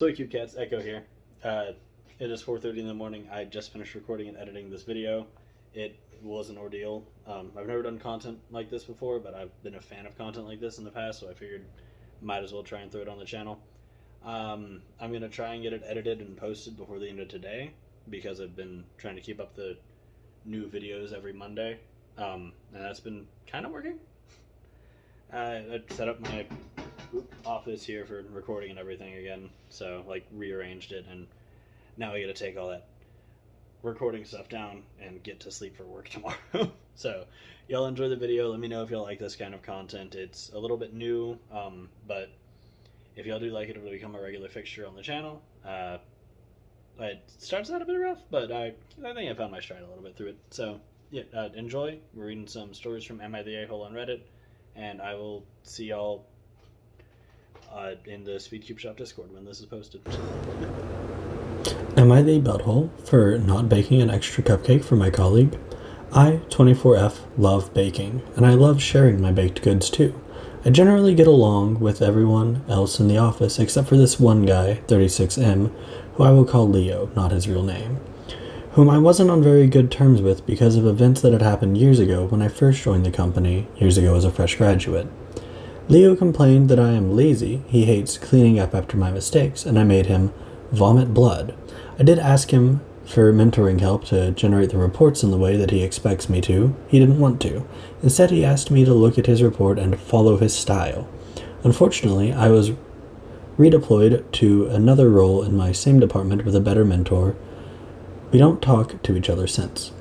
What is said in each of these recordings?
So cute cats, Echo here. It is 4:30 in the morning. I just finished recording and editing this video. It was an ordeal. I've never done content like this before, but I've been a fan of content like this in the past, so I figured might as well try and throw it on the channel. I'm gonna try and get it edited and posted before the end of today because I've been trying to keep up the new videos every Monday, and that's been kind of working. I set up my office here for recording and everything again, so like rearranged it, and now I gotta take all that recording stuff down and get to sleep for work tomorrow. So y'all enjoy the video. Let me know if y'all like this kind of content. It's a little bit new, but if y'all do like it, it'll become a regular fixture on the channel. It starts out a bit rough, but I think I found my stride a little bit through it. So yeah, enjoy. We're reading some stories from Amithea on Reddit, and I will see y'all in the Speedcube Shop Discord when this is posted. Am I the butthole for not baking an extra cupcake for my colleague? I, 24F, love baking, and I love sharing my baked goods too. I generally get along with everyone else in the office except for this one guy, 36M, who I will call Leo, not his real name, whom I wasn't on very good terms with because of events that had happened years ago when I first joined the company, years ago as a fresh graduate. Leo complained that I am lazy, he hates cleaning up after my mistakes, and I made him vomit blood. I did ask him for mentoring help to generate the reports in the way that he expects me to. He didn't want to. Instead, he asked me to look at his report and follow his style. Unfortunately, I was redeployed to another role in my same department with a better mentor. We don't talk to each other since.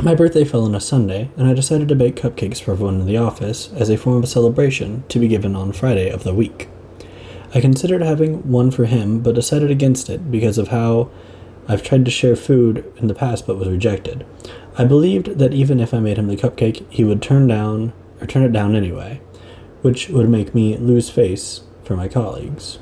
My birthday fell on a Sunday, and I decided to bake cupcakes for everyone in the office as a form of celebration to be given on Friday of the week. I considered having one for him, but decided against it because of how I've tried to share food in the past but was rejected. I believed that even if I made him the cupcake, he would turn it down anyway, which would make me lose face for my colleagues.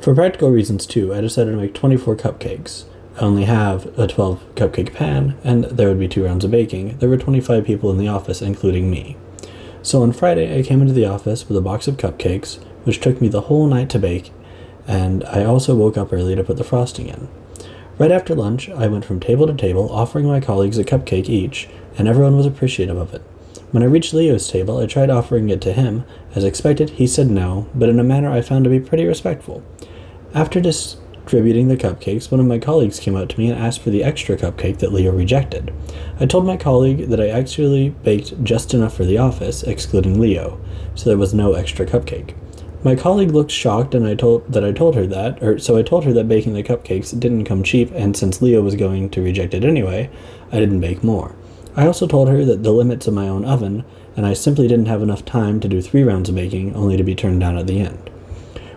For practical reasons too, I decided to make 24 cupcakes. I only have a 12 cupcake pan, and there would be 2 rounds of baking. There were 25 people in the office, including me. So on Friday, I came into the office with a box of cupcakes, which took me the whole night to bake, and I also woke up early to put the frosting in. Right after lunch, I went from table to table, offering my colleagues a cupcake each, and everyone was appreciative of it. When I reached Leo's table, I tried offering it to him. As expected, he said no, but in a manner I found to be pretty respectful. After distributing the cupcakes, one of my colleagues came out to me and asked for the extra cupcake that Leo rejected. I told my colleague that I actually baked just enough for the office, excluding Leo, so there was no extra cupcake. My colleague looked shocked, and I told her that baking the cupcakes didn't come cheap, and since Leo was going to reject it anyway, I didn't bake more. I also told her that the limits of my own oven, and I simply didn't have enough time to do 3 rounds of baking, only to be turned down at the end.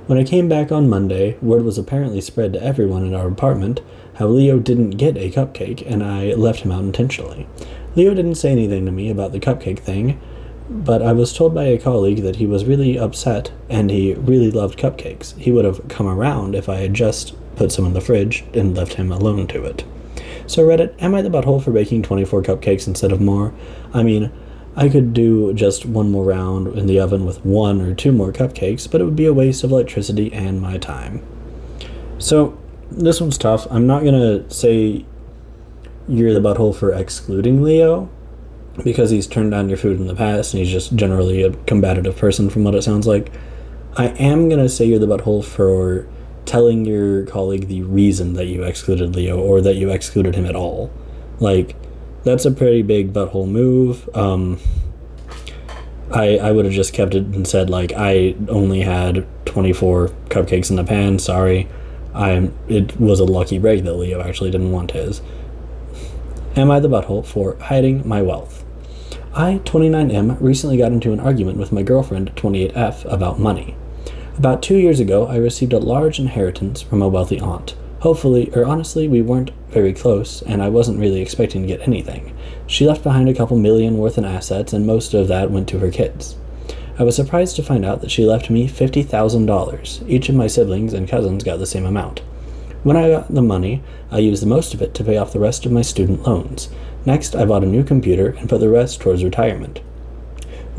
When I came back on Monday, word was apparently spread to everyone in our apartment how Leo didn't get a cupcake, and I left him out intentionally. Leo didn't say anything to me about the cupcake thing, but I was told by a colleague that he was really upset and he really loved cupcakes. He would have come around if I had just put some in the fridge and left him alone to it. So Reddit, am I the butthole for baking 24 cupcakes instead of more? I mean, I could do just 1 more round in the oven with 1 or 2 more cupcakes, but it would be a waste of electricity and my time. So this one's tough. I'm not gonna say you're the butthole for excluding Leo, because he's turned down your food in the past and he's just generally a combative person from what it sounds like. I am going to say you're the butthole for telling your colleague the reason that you excluded Leo or that you excluded him at all. Like, that's a pretty big butthole move. I would have just kept it and said, like, I only had 24 cupcakes in the pan, sorry. It was a lucky break that Leo actually didn't want his. Am I the butthole for hiding my wealth? I, 29M, recently got into an argument with my girlfriend, 28F, about money. About 2 years ago, I received a large inheritance from a wealthy aunt. Honestly, we weren't very close, and I wasn't really expecting to get anything. She left behind a couple million worth in assets, and most of that went to her kids. I was surprised to find out that she left me $50,000. Each of my siblings and cousins got the same amount. When I got the money, I used the most of it to pay off the rest of my student loans. Next, I bought a new computer and put the rest towards retirement.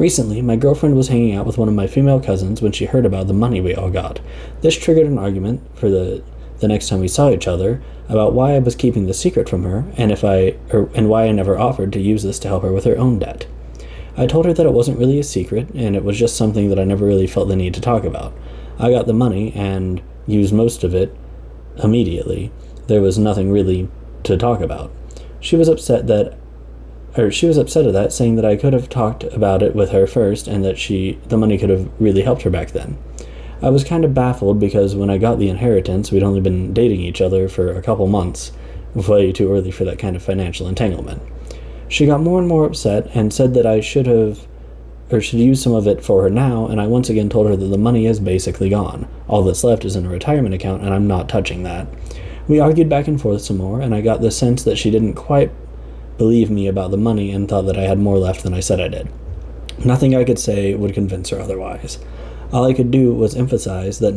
Recently, my girlfriend was hanging out with one of my female cousins when she heard about the money we all got. This triggered an argument for the next time we saw each other about why I was keeping the secret from her and why I never offered to use this to help her with her own debt. I told her that it wasn't really a secret and it was just something that I never really felt the need to talk about. I got the money and used most of it immediately. There was nothing really to talk about. She was upset at that, saying that I could have talked about it with her first and that the money could have really helped her back then. I was kind of baffled because when I got the inheritance, we'd only been dating each other for a couple months, way too early for that kind of financial entanglement. She got more and more upset and said that I should use some of it for her now, and I once again told her that the money is basically gone. All that's left is in a retirement account, and I'm not touching that. We argued back and forth some more, and I got the sense that she didn't quite believe me about the money and thought that I had more left than I said I did. Nothing I could say would convince her otherwise. All I could do was emphasize that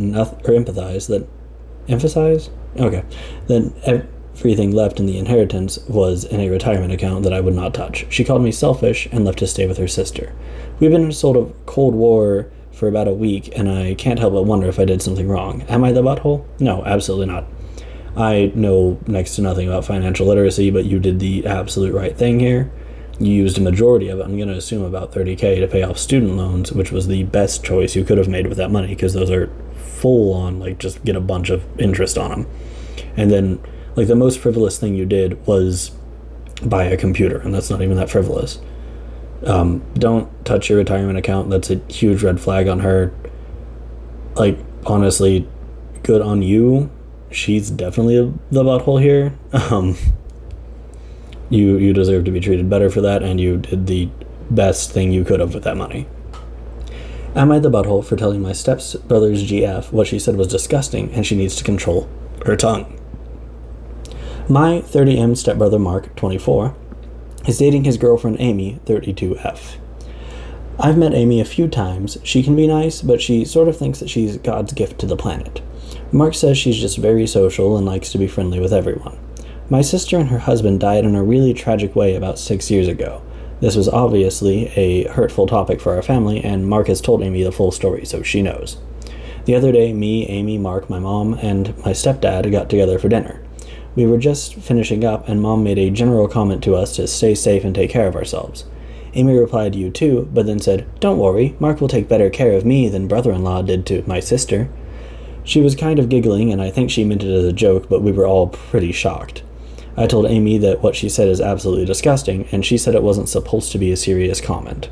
everything left in the inheritance was in a retirement account that I would not touch. She called me selfish and left to stay with her sister. We've been in a sort of Cold War for about a week, and I can't help but wonder if I did something wrong. Am I the butthole? No, absolutely not. I know next to nothing about financial literacy, but you did the absolute right thing here. You used a majority of it, I'm going to assume about $30,000 to pay off student loans, which was the best choice you could have made with that money, because those are full on, just get a bunch of interest on them. And then, the most frivolous thing you did was buy a computer, and that's not even that frivolous. Don't touch your retirement account. That's a huge red flag on her. Honestly, good on you. She's definitely the butthole here. You deserve to be treated better for that, and you did the best thing you could have with that money. Am I the butthole for telling my stepbrother's GF what she said was disgusting and she needs to control her tongue? My 30M stepbrother Mark, 24, is dating his girlfriend Amy, 32F. I've met Amy a few times. She can be nice, but she sort of thinks that she's God's gift to the planet. Mark says she's just very social and likes to be friendly with everyone. My sister and her husband died in a really tragic way about 6 years ago. This was obviously a hurtful topic for our family, and Mark has told Amy the full story, so she knows. The other day, me, Amy, Mark, my mom, and my stepdad got together for dinner. We were just finishing up, and Mom made a general comment to us to stay safe and take care of ourselves. Amy replied, "You too," but then said, "Don't worry, Mark will take better care of me than brother-in-law did to my sister." She was kind of giggling, and I think she meant it as a joke, but we were all pretty shocked. I told Amy that what she said is absolutely disgusting, and she said it wasn't supposed to be a serious comment.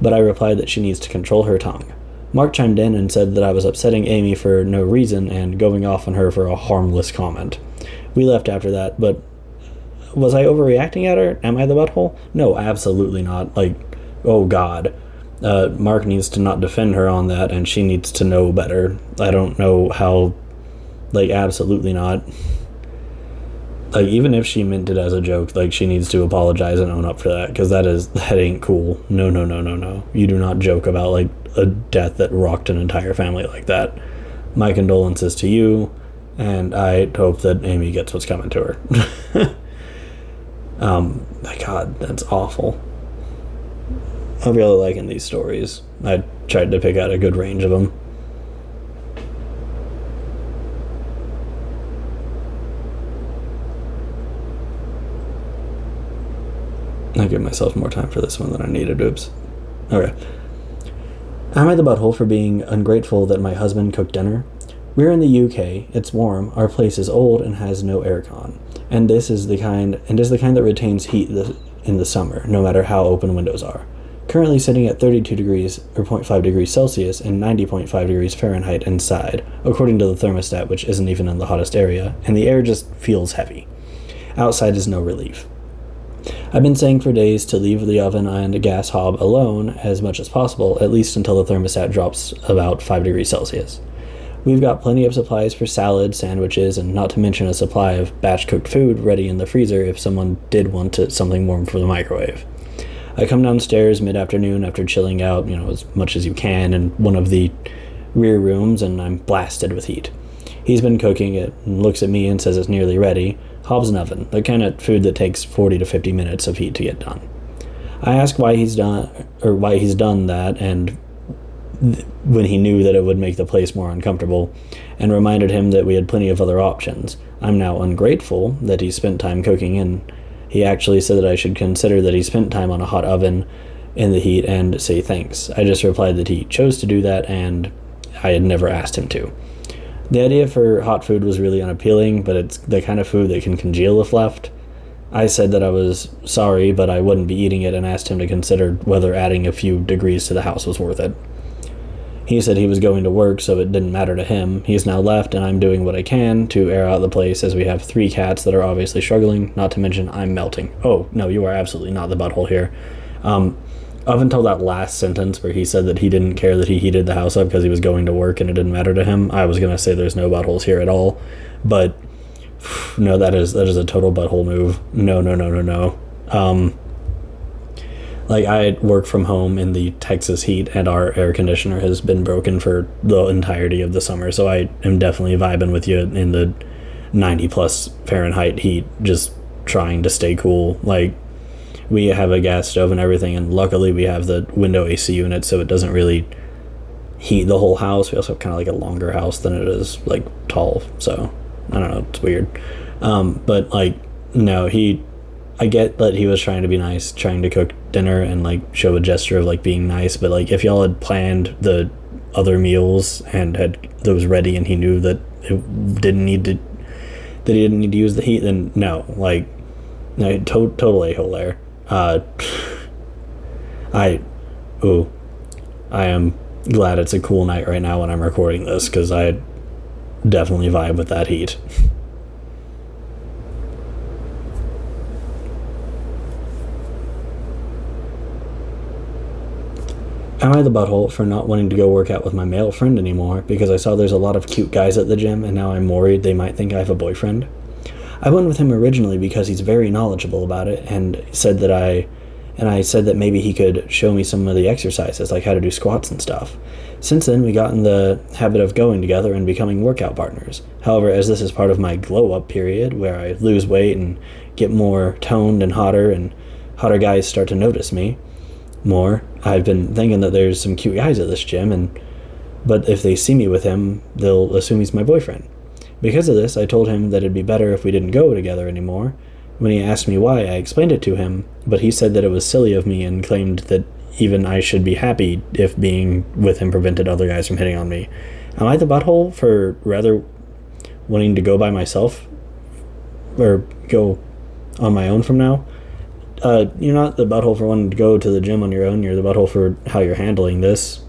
But I replied that she needs to control her tongue. Mark chimed in and said that I was upsetting Amy for no reason and going off on her for a harmless comment. We left after that, but was I overreacting at her? Am I the butthole? No, absolutely not. Oh God. Mark needs to not defend her on that, and she needs to know better. I don't know how, absolutely not. Even if she meant it as a joke, she needs to apologize and own up for that, because that ain't cool. No. You do not joke about, a death that rocked an entire family like that. My condolences to you, and I hope that Amy gets what's coming to her. My God, that's awful. I'm really liking these stories. I tried to pick out a good range of them. I give myself more time for this one than I needed. Oops. Okay. Am I the butthole for being ungrateful that my husband cooked dinner? We're in the UK. It's warm. Our place is old and has no aircon. And this is the kind that retains heat in the summer, no matter how open windows are. Currently sitting at 32 degrees or 0.5 degrees Celsius and 90.5 degrees Fahrenheit inside, according to the thermostat, which isn't even in the hottest area, and the air just feels heavy. Outside is no relief. I've been saying for days to leave the oven and gas hob alone as much as possible, at least until the thermostat drops about 5 degrees Celsius. We've got plenty of supplies for salads, sandwiches, and not to mention a supply of batch-cooked food ready in the freezer if someone did want something warm for the microwave. I come downstairs mid-afternoon after chilling out, as much as you can in one of the rear rooms, and I'm blasted with heat. He's been cooking it and looks at me and says it's nearly ready. Hob's an oven, the kind of food that takes 40 to 50 minutes of heat to get done. I asked why he's done that, and when he knew that it would make the place more uncomfortable, and reminded him that we had plenty of other options. I'm now ungrateful that he spent time cooking, and he actually said that I should consider that he spent time on a hot oven in the heat and say thanks. I just replied that he chose to do that and I had never asked him to. The idea for hot food was really unappealing, but it's the kind of food that can congeal if left. I said that I was sorry, but I wouldn't be eating it, and asked him to consider whether adding a few degrees to the house was worth it. He said he was going to work, so it didn't matter to him. He's now left, and I'm doing what I can to air out the place, as we have 3 cats that are obviously struggling, not to mention I'm melting. Oh, no, you are absolutely not the butthole here. Up until that last sentence where he said that he didn't care that he heated the house up because he was going to work and it didn't matter to him, I was going to say there's no buttholes here at all. But, no, that is a total butthole move. No. Like, I work from home in the Texas heat, and our air conditioner has been broken for the entirety of the summer, so I am definitely vibing with you in the 90 plus Fahrenheit heat, just trying to stay cool. Like, we have a gas stove and everything, and luckily we have the window AC unit, so it doesn't really heat the whole house. We also have kind of like a longer house than it is like tall, so I don't know, it's weird. But like, no, I get that he was trying to be nice, trying to cook dinner and like show a gesture of like being nice, but like if y'all had planned the other meals and had those ready and he knew that it didn't need to, that he didn't need to use the heat, then no, like, no, total a-hole there. I am glad it's a cool night right now when I'm recording this, because I definitely vibe with that heat. Am I the butthole for not wanting to go work out with my male friend anymore because I saw there's a lot of cute guys at the gym and now I'm worried they might think I have a boyfriend? I went with him originally because he's very knowledgeable about it, and I said that maybe he could show me some of the exercises, like how to do squats and stuff. Since then, we got in the habit of going together and becoming workout partners. However, as this is part of my glow-up period, where I lose weight and get more toned and hotter guys start to notice me more, I've been thinking that there's some cute guys at this gym, but if they see me with him, they'll assume he's my boyfriend. Because of this, I told him that it'd be better if we didn't go together anymore. When he asked me why, I explained it to him, but he said that it was silly of me and claimed that even I should be happy if being with him prevented other guys from hitting on me. Am I the butthole for rather wanting to go by myself or go on my own from now? You're not the butthole for wanting to go to the gym on your own. You're the butthole for how you're handling this.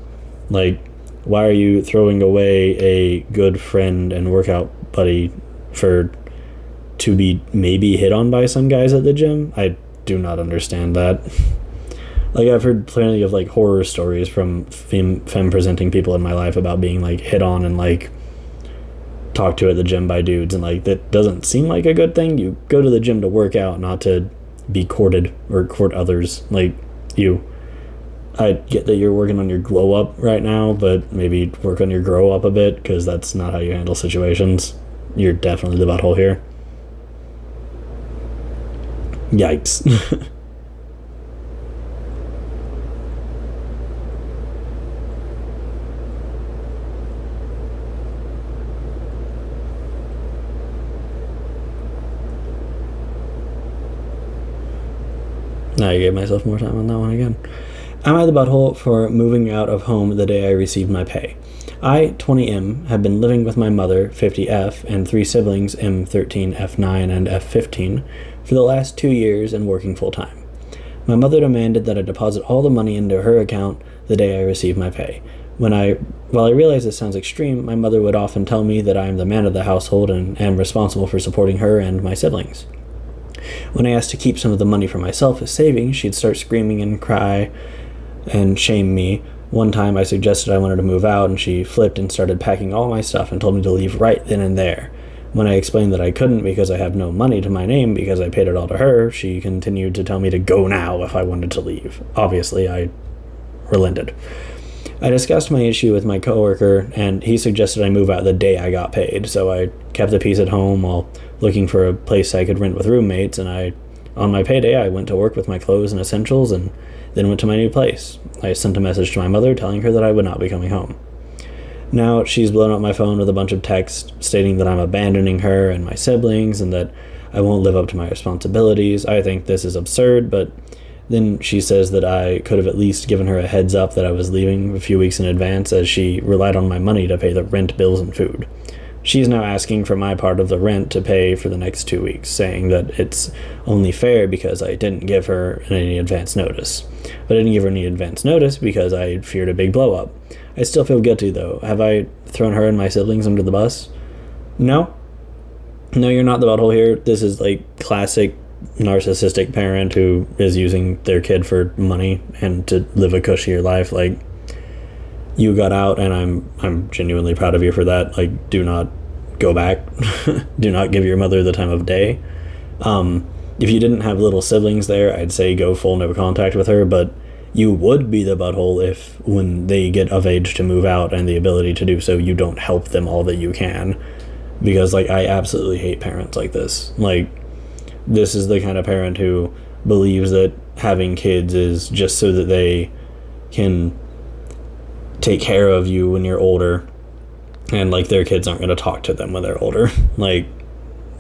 Like, why are you throwing away a good friend and workout buddy to be maybe hit on by some guys at the gym? I do not understand that. Like, I've heard plenty of like horror stories from femme presenting people in my life about being like hit on and like talked to at the gym by dudes, and like that doesn't seem like a good thing. You go to the gym to work out, not to be courted or court others. Like, I get that you're working on your glow up right now, but maybe work on your grow up a bit, because that's not how you handle situations. You're definitely the butthole here. Yikes. Now I gave myself more time on that one again. Am I the butthole for moving out of home the day I received my pay? I, 20M, have been living with my mother, 50F, and 3 siblings, M13, F9, and F15, for the last 2 years and working full-time. My mother demanded that I deposit all the money into her account the day I received my pay. While I realize this sounds extreme, my mother would often tell me that I am the man of the household and am responsible for supporting her and my siblings. When I asked to keep some of the money for myself as savings, she'd start screaming and cry and shame me. One time I suggested I wanted to move out, and she flipped and started packing all my stuff and told me to leave right then and there. When I explained that I couldn't because I have no money to my name because I paid it all to her, she continued to tell me to go now if I wanted to leave. Obviously, I relented. I discussed my issue with my coworker, and he suggested I move out the day I got paid, so I kept the piece at home while looking for a place I could rent with roommates, and I On my payday, I went to work with my clothes and essentials and then went to my new place. I sent a message to my mother telling her that I would not be coming home. Now she's blown up my phone with a bunch of texts stating that I'm abandoning her and my siblings and that I won't live up to my responsibilities. I think this is absurd, but then she says that I could have at least given her a heads up that I was leaving a few weeks in advance, as she relied on my money to pay the rent, bills, and food. She's now asking for my part of the rent to pay for the next 2 weeks, saying that it's only fair because I didn't give her any advance notice. But I didn't give her any advance notice because I feared a big blow up. I still feel guilty though. Have I thrown her and my siblings under the bus? No. No, you're not the butthole here. This is like classic narcissistic parent who is using their kid for money and to live a cushier life. Like, you got out, and I'm genuinely proud of you for that. Like, do not go back. Do not give your mother the time of day. If you didn't have little siblings there, I'd say go full no contact with her, but you would be the butthole if, when they get of age to move out and the ability to do so, you don't help them all that you can. Because, like, I absolutely hate parents like this. Like, this is the kind of parent who believes that having kids is just so that they can take care of you when you're older, and, like, their kids aren't going to talk to them when they're older. Like,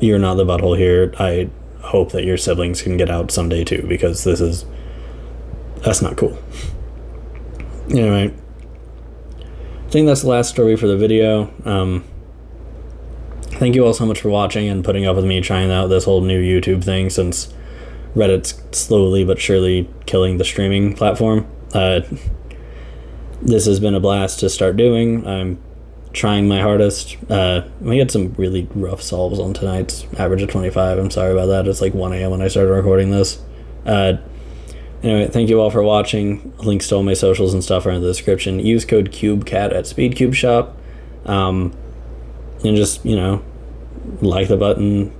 you're not the butthole here. I hope that your siblings can get out someday too, because that's not cool. Anyway, I think that's the last story for the video. Thank you all so much for watching and putting up with me trying out this whole new YouTube thing, since Reddit's slowly but surely killing the streaming platform. This has been a blast to start doing. I'm trying my hardest. We had some really rough solves on tonight's average of 25. I'm sorry about that. It's like 1 a.m. when I started recording this. Anyway, thank you all for watching. Links to all my socials and stuff are in the description. Use code CubeCat at SpeedCube Shop. And just, like the button.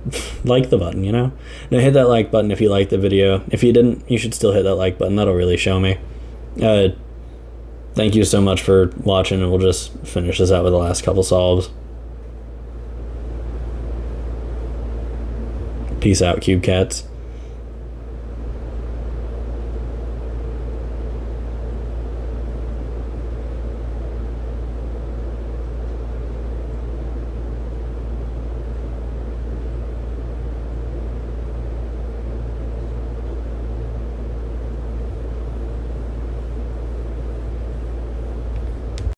Like the button, Now hit that like button if you liked the video. If you didn't, you should still hit that like button. That'll really show me. Thank you so much for watching, and we'll just finish this out with the last couple solves. Peace out, Cube Cats.